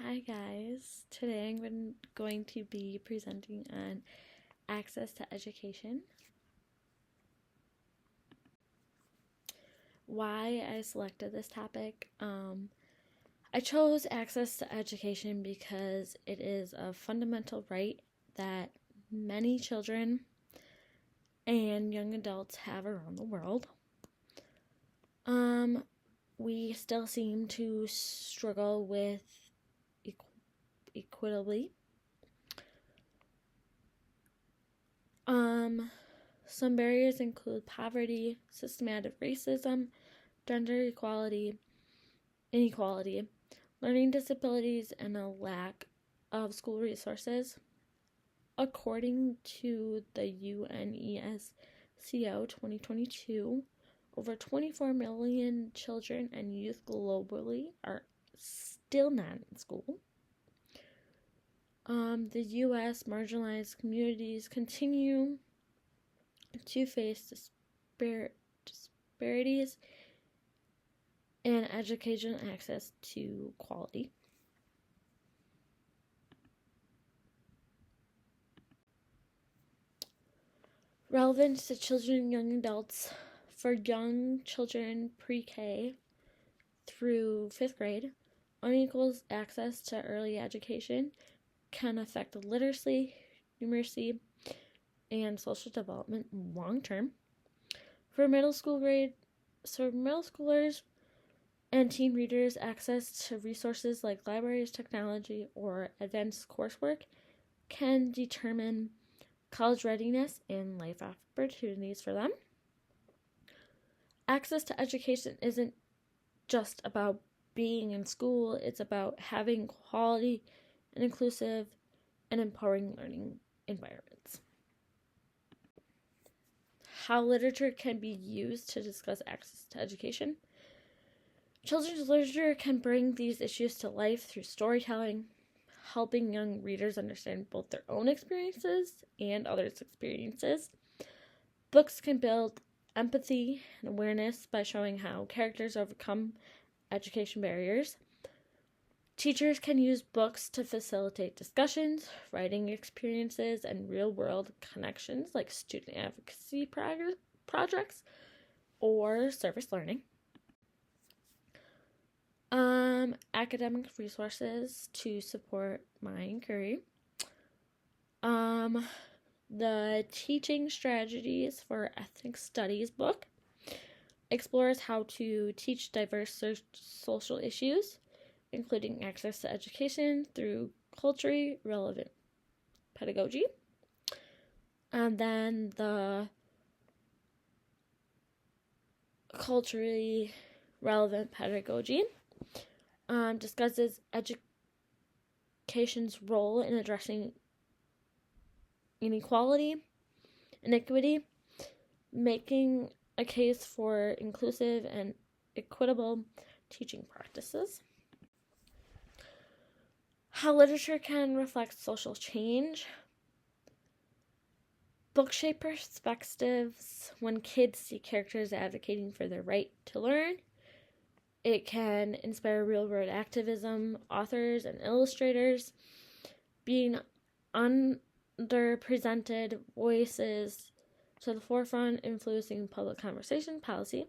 Hi guys, today I'm going to be presenting on access to education. Why I selected this topic. I chose access to education because it is a fundamental right that many children and young adults have around the world. We still seem to struggle with equitably. Some barriers include poverty, systematic racism, gender inequality, learning disabilities, and a lack of school resources. According to the UNESCO 2022, over 24 million children and youth globally are still not in school. The U.S. marginalized communities continue to face disparities in education access to quality. Relevance to children and young adults. For young children pre-K through 5th grade, unequal access to early education can affect literacy, numeracy, and social development long term. For middle schoolers and teen readers, access to resources like libraries, technology, or advanced coursework can determine college readiness and life opportunities for them. Access to education isn't just about being in school, it's about having quality and inclusive and empowering learning environments. How literature can be used to discuss access to education. Children's literature can bring these issues to life through storytelling, helping young readers understand both their own experiences and others' experiences. Books can build empathy and awareness by showing how characters overcome education barriers. Teachers can use books to facilitate discussions, writing experiences, and real-world connections like student advocacy projects or service learning. Academic resources to support my inquiry. The Teaching Strategies for Ethnic Studies book explores how to teach diverse social issues, including access to education through culturally relevant pedagogy. And then the culturally relevant pedagogy discusses education's role in addressing iniquity, making a case for inclusive and equitable teaching practices. How literature can reflect social change. Books shape perspectives when kids see characters advocating for their right to learn. It can inspire real-world activism, authors and illustrators being underrepresented voices to the forefront, influencing public conversation policy.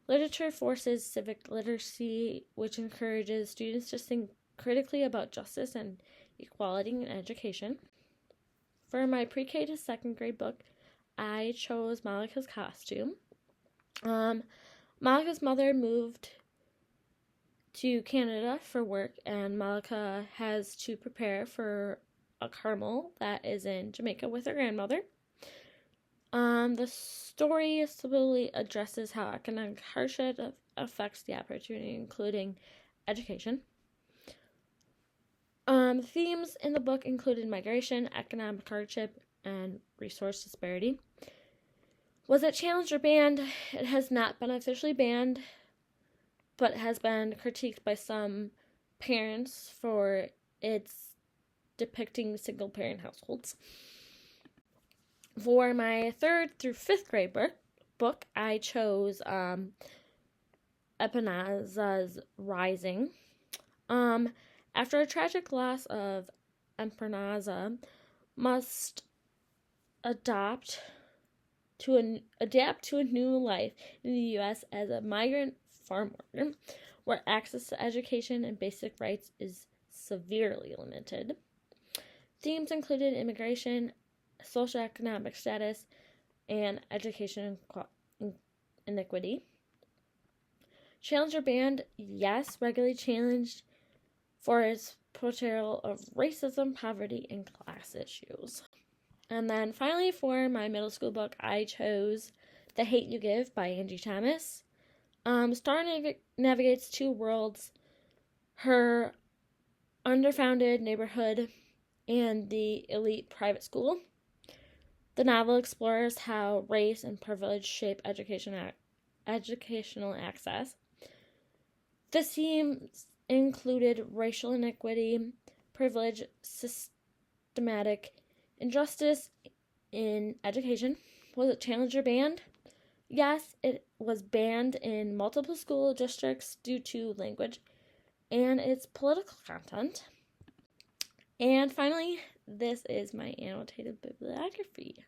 Literature forces civic literacy, which encourages students to think critically about justice and equality in education. For my pre-K to 2nd grade book, I chose Malika's Costume. Malika's mother moved to Canada for work, and Malika has to prepare for a carnival that is in Jamaica with her grandmother. The story slowly addresses how economic hardship affects the opportunity, including education. Themes in the book included migration, economic hardship, and resource disparity. Was it challenged or banned? It has not been officially banned, but has been critiqued by some parents for its depicting single-parent households. For my 3rd through 5th grade book, I chose Ebeneza's Rising. After a tragic loss of Esperanza, must adapt to a new life in the U.S. as a migrant farm worker, where access to education and basic rights is severely limited. Themes included immigration, socioeconomic status, and education inequity. Challenger Band, yes, regularly challenged for its portrayal of racism, poverty, and class issues. And then finally, for my middle school book, I chose The Hate U Give by Angie Thomas. Star navigates two worlds, her underfunded neighborhood and the elite private school. The novel explores how race and privilege shape educational access. The themes included racial inequity, privilege, systematic injustice in education. Was it Challenger banned? Yes, it was banned in multiple school districts due to language and its political content. And finally, this is my annotated bibliography.